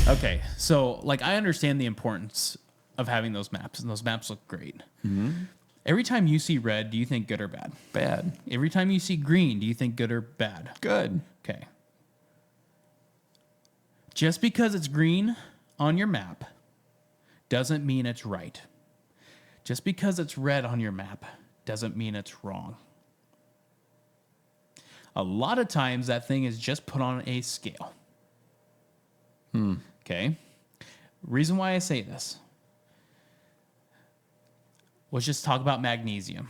Okay, so like I understand the importance of having those maps, and those maps look great. Every time you see red, do you think good or bad? Bad. Every time you see green, do you think good or bad? Good. Okay. Just because it's green on your map doesn't mean it's right. Just because it's red on your map doesn't mean it's wrong. A lot of times that thing is just put on a scale. Okay? Reason why I say this. Let's just talk about magnesium.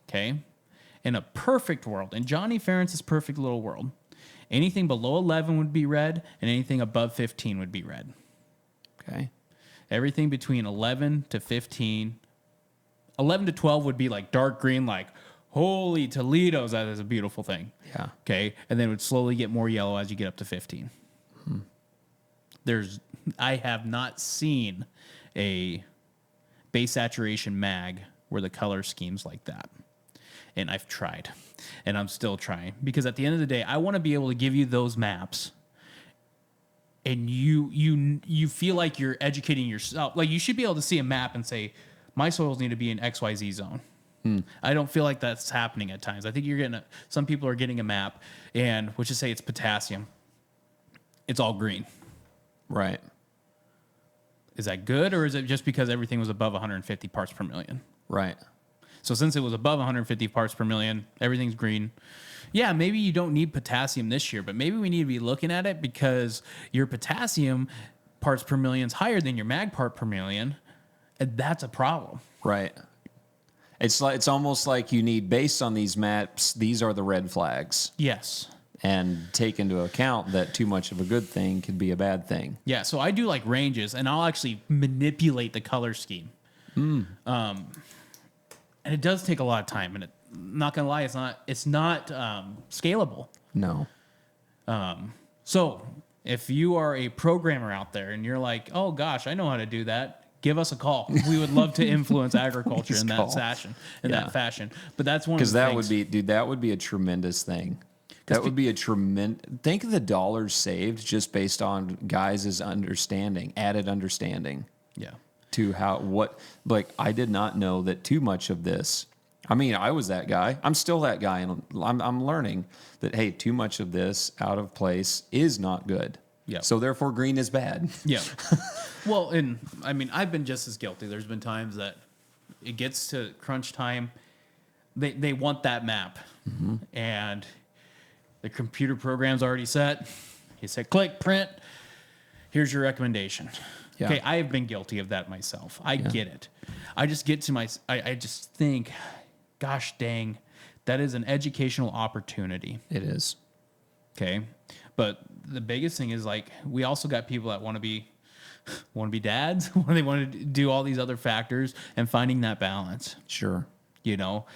Okay? In a perfect world, in Johnny Ferentz's perfect little world, anything below 11 would be red, and anything above 15 would be red. Okay. Everything between 11 to 15, 11 to 12 would be like dark green, like, holy Toledo's, that is a beautiful thing. Yeah. Okay? And then it would slowly get more yellow as you get up to 15. I have not seen a base saturation mag where the color scheme's like that. And I've tried. And I'm still trying. Because at the end of the day, I want to be able to give you those maps. And you feel like you're educating yourself. Like you should be able to see a map and say, my soils need to be in XYZ zone. I don't feel like that's happening at times. I think some people are getting a map, and let's just say it's potassium. It's all green. Right. Is that good, or is it just because everything was above 150 parts per million? Right. So since it was above 150 parts per million, everything's green. Yeah, maybe you don't need potassium this year, but maybe we need to be looking at it because your potassium parts per million is higher than your mag part per million, and that's a problem. Right. It's almost like you need, based on these maps, these are the red flags. Yes. And take into account that too much of a good thing could be a bad thing. Yeah, so I do like ranges, and I'll actually manipulate the color scheme. And it does take a lot of time, and not gonna lie, it's not scalable. No. So if you are a programmer out there and you're like, oh gosh, I know how to do that, give us a call. We would love to influence agriculture in that fashion. That fashion. But that's one of the things. Because that would be a tremendous thing. That would be a tremendous. Think of the dollars saved just based on guys' added understanding. Yeah. To I did not know that too much of this. I mean, I was that guy. I'm still that guy, and I'm learning that, hey, too much of this out of place is not good. Yeah. So therefore, green is bad. Yeah. Well, and I mean, I've been just as guilty. There's been times that it gets to crunch time. They want that map, and the computer program's already set. You said, click, print. Here's your recommendation. Yeah. Okay, I have been guilty of that myself. I get it. I just get to I just think, gosh dang, that is an educational opportunity. It is. Okay. But the biggest thing is, like, we also got people that want to be dads. They want to do all these other factors, and finding that balance. Sure. You know,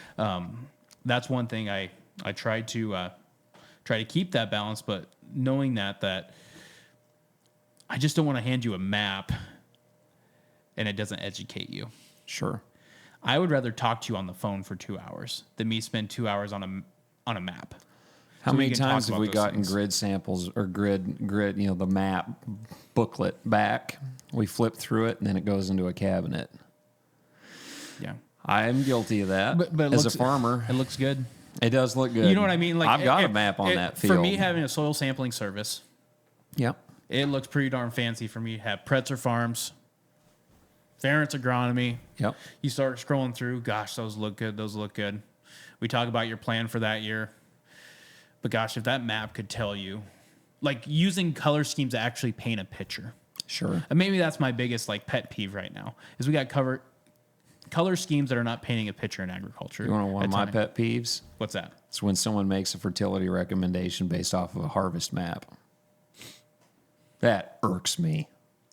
that's one thing I try to keep that balance, but knowing that I just don't want to hand you a map and it doesn't educate you. Sure. I would rather talk to you on the phone for 2 hours than me spend 2 hours on a map. How many times have we gotten grid samples or grid, the map booklet back? We flip through it and then it goes into a cabinet. Yeah. I'm guilty of that but as a farmer. It looks good. It does look good. You know what I mean? Like, I've got a map on that field. For me, having a soil sampling service, yep, it looks pretty darn fancy for me to have Pretzer Farms, Ferentz Agronomy. Yep. You start scrolling through, gosh, those look good. Those look good. We talk about your plan for that year. But gosh, if that map could tell you, like, using color schemes to actually paint a picture. Sure. And maybe that's my biggest, like, pet peeve right now, is we got color schemes that are not painting a picture in agriculture. You want to know one of my pet peeves? What's that? It's when someone makes a fertility recommendation based off of a harvest map. That irks me.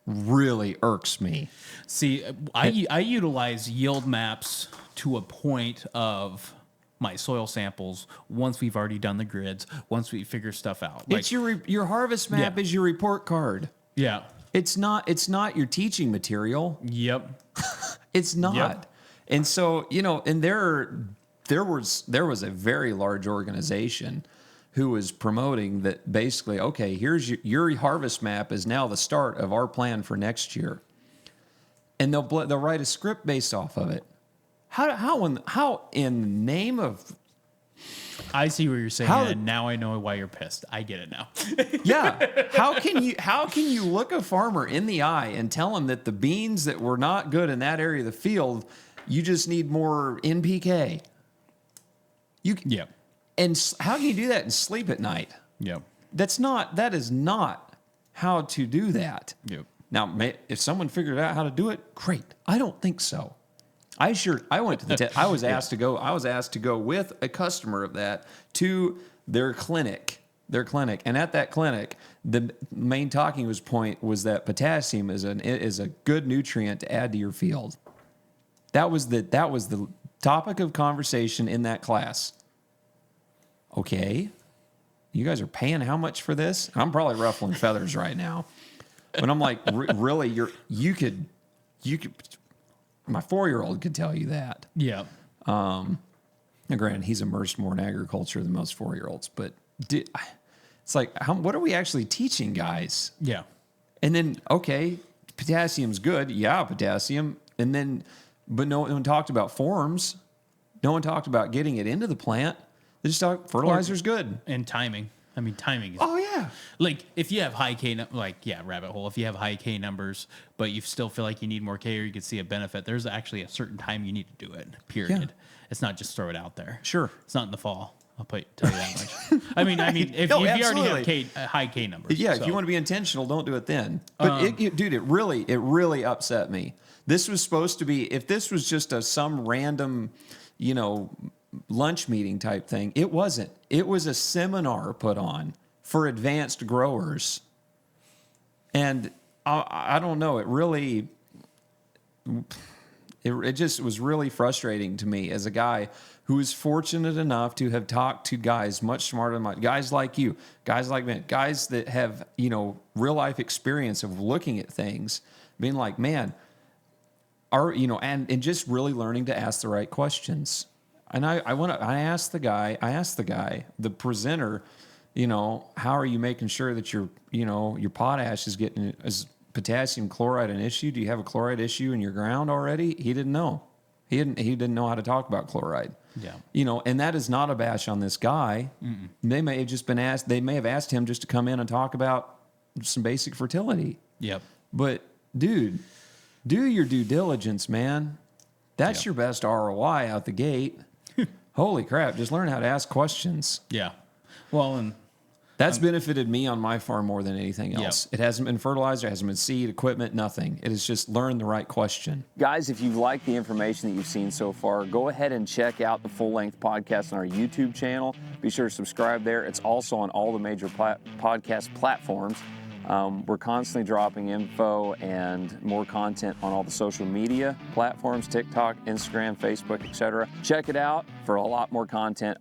Really irks me. See, I utilize yield maps to a point of my soil samples once we've already done the grids, once we figure stuff out. It's your harvest map is your report card. Yeah. It's not your teaching material. Yep. It's not. Yep. And so, and there was a very large organization who was promoting that basically, okay, here's your harvest map is now the start of our plan for next year. And they'll write a script based off of it. How in the name of... I see what you're saying, and now I know why you're pissed. I get it now. Yeah. How can you look a farmer in the eye and tell him that the beans that were not good in that area of the field, you just need more NPK? Yep. And how can you do that and sleep at night? Yep. That is not how to do that. Yep. Now, if someone figured out how to do it, great. I don't think so. I went to the I was asked to go with a customer of that to their clinic. And at that clinic, the main talking point was that potassium is a good nutrient to add to your field. That was the topic of conversation in that class. Okay, you guys are paying how much for this? I'm probably ruffling feathers right now, but I'm like, really, you could. My 4-year-old could tell you that. Yeah. Now, granted, he's immersed more in agriculture than most 4-year-olds, but it's like, what are we actually teaching guys? Yeah. And then, okay, potassium's good. Yeah, potassium. And then, but no one talked about forms. No one talked about getting it into the plant. They just talked fertilizer's good. And timing. I mean, timing is... Oh, yeah. Like, if you have high K... rabbit hole. If you have high K numbers, but you still feel like you need more K or you could see a benefit, there's actually a certain time you need to do it, period. Yeah. It's not just throw it out there. Sure. It's not in the fall. I'll tell you that much. I mean, if you already have high K numbers. Yeah, if you want to be intentional, don't do it then. But, dude, it really upset me. This was supposed to be... If this was just some random, lunch meeting type thing. It wasn't. It was a seminar put on for advanced growers. And I don't know, it just was really frustrating to me as a guy who is fortunate enough to have talked to guys much smarter than guys like you, guys like me, guys that have, real life experience of looking at things, being like, man, and just really learning to ask the right questions. And I asked the guy, the presenter, how are you making sure that your potash is potassium chloride an issue? Do you have a chloride issue in your ground already? He didn't know. He didn't know how to talk about chloride. Yeah. And that is not a bash on this guy. Mm-mm. They may have asked him just to come in and talk about some basic fertility. Yep. But dude, do your due diligence, man. That's your best ROI out the gate. Holy crap, just learn how to ask questions. Yeah. Well, and that's benefited me on my farm more than anything else. It hasn't been fertilizer, it hasn't been seed, equipment, nothing. It is just learn the right question. Guys, if you've liked the information that you've seen so far, go ahead and check out the full-length podcast on our YouTube channel. Be sure to subscribe there. It's also on all the major podcast platforms. We're constantly dropping info and more content on all the social media platforms, TikTok, Instagram, Facebook, etc. Check it out for a lot more content